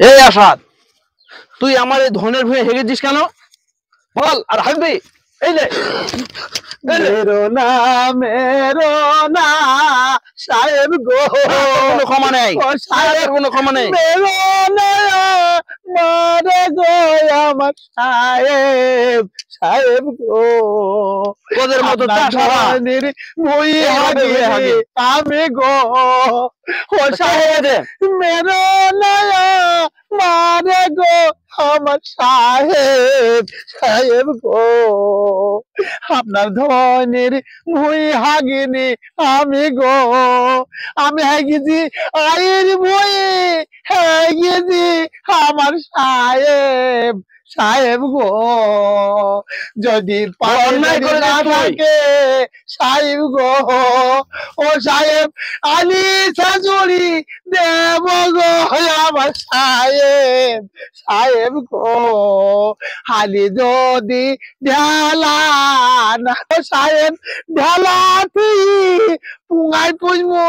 এই আসাদ, তুই আমার এই ধনের ভুঁয়ে হেগেছিস কেন? বল আর হাঁকবি। এই লে, মেরো না মেরো না সাহেব গো, কোনো ক্ষমা নেই, ও সাহেব কোনো ক্ষমা নেই। মেরো না মারে গো আমার সাহেব, সাহেব গো তোদের মতো মই আমি গো, ও সাহেব মেরো না মারে গো আমার সাহেব, সাহেব গো আপনার ধনের ভুই হাগিনি আমি গো, আমি হাগিছি আয়ের ভুই হাগিছি আমার সাহেব, সাহেব গো যদি অন্যায় করে না থাকে সাহেব গো, ও সাহেব আলি শাশুড়ি দেব গো আমার সাহেব, সাহেব গো হালি যদি ঢালা না সাহেব ঢালা পুঙাই পুজবো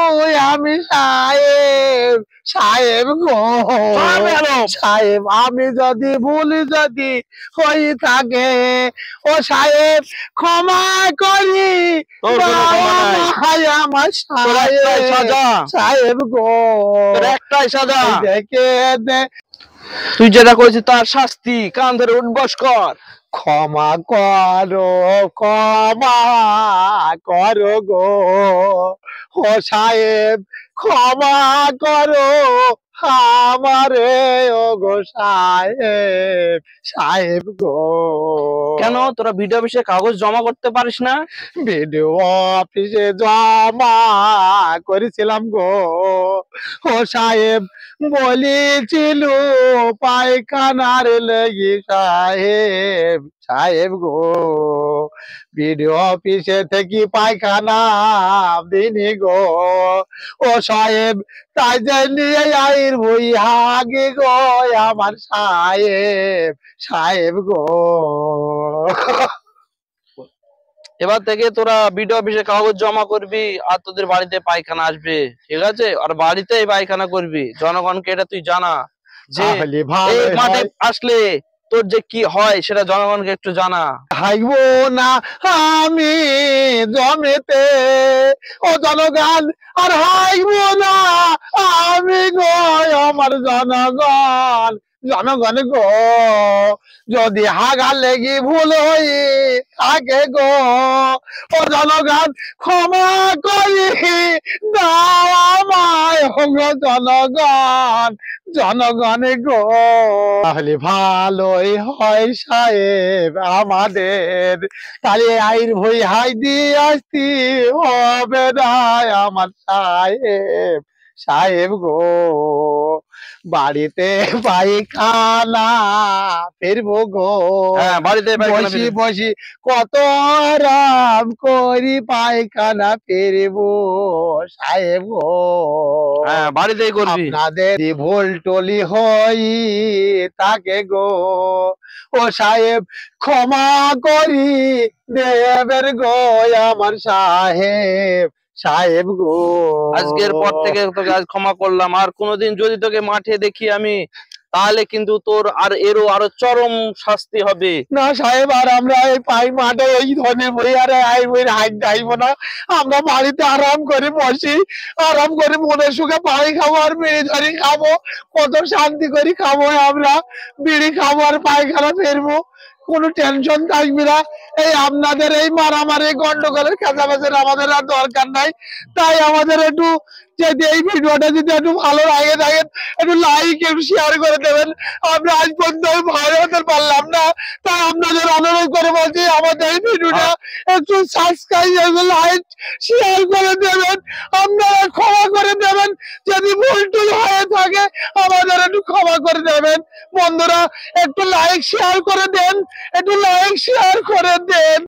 আমি সাহেব, সাহেব গো সাহেব আমি যদি ভুলি যদি হয়ে থাকে ও সাহেব ক্ষমা করি আমার সাহেব, সাহেব গো একটাই সাজা। দেখে দে তুই যেটা করেছিস তার শাস্তি, কান ধরে উঠবস কর। ক্ষমা করো, ক্ষমা করো গো ও সাহেব, ক্ষমা করো আমারে ও গো সাহেব, সাহেব গো। কেন তোরা ভিডিও অফিসে কাগজ জমা করতে পারিস না? ভিডিও অফিসে জমা করেছিলাম গো ও সাহেব, বলেছিল পায়খানার লেগে সাহেব, সাহেব গো ভিডিও অফিসে থেকে পায়খানা দিনি গো ও সাহেব, তাই নিয়ে আইর বই হাগে গো আমার সাহেব, সাহেব গো। এবার থেকে তোরা ভিডিও অফিসে কাগজ জমা করবি আর তোদের বাড়িতে পায়খানা আসবে, ঠিক আছে? আর বাড়িতেই পায়খানা করবি। জনগণকে এটা তুই জানা যে এই মাঠে আসলে তোর যে কি হয় সেটা জনগণকে একটু জানা। হাইবো না আমি জমেতে ও জনগণ, আর হাইবো না আমি গো আমার জনগণ, জনগণ গো যদি হাগা লেগে ভুল হই থাকে গো ও জনগণ ক্ষমা করি দাও আমায় গো জনগণ, জনগণ গো তাহলে ভালোই হয় সাহেব আমাদের, তাহলে আইর ভই হাই দিয়ে আসতি হবে না আমার সাহেব, সাহেব গো বাড়িতে পায়খানা ফিরবো গো, বাড়িতে বসি বসি কত আরাম করি পায়খানা ফিরবো সাহেব গো, বাড়িতেই করবি। আপনাদের ভুল টলি হই তাকে গো ও সাহেব ক্ষমা করি দেবের গো আমার সাহেব, সাহেব গো আজকের পর থেকে তোকে আজ ক্ষমা করলাম। আর কোনোদিন যদি তোকে মাঠে দেখি আমি, তাহলে কিন্তু তোর আর এরও আরো চরম শাস্তি হবে। না সাহেব আর আমরা এই পাই মাঠে এই ধরনের বই আর হাইট যাইবো না, আমরা বাড়িতে আরাম করে বসি, আরাম করে মনের সুখে পানি খাবো আর বিড়ি ধরি খাবো, কত শান্তি করে খাবো আমরা, বিড়ি খাবো আর পায়খানা ফেরবো, কোনো টেনশন থাকবে না। এই আপনাদের এই মারামারি গন্ডগোলের খেঁচামেচের আমাদের আর দরকার নাই। তাই আমাদের একটু যদি এই ভিডিওটা যদি একটু ভালো লাগে থাকেন একটু লাইক একটু শেয়ার করে দেবেন। আমরা আজ পর্যন্ত ভালো হতে পারলাম না, তাই আপনাদের অনুরোধ করে বলছি আমাদের এই ভিডিওটা একটু সাবস্ক্রাইব লাইক শেয়ার করে দেবেন, আপনারা ক্ষমা করে দেবেন, যদি ভুল টুল হয়ে থাকে আমাদের একটু ক্ষমা করে দেবেন। বন্ধুরা একটু লাইক শেয়ার করে দেন, একটু লাইক শেয়ার করে দেন।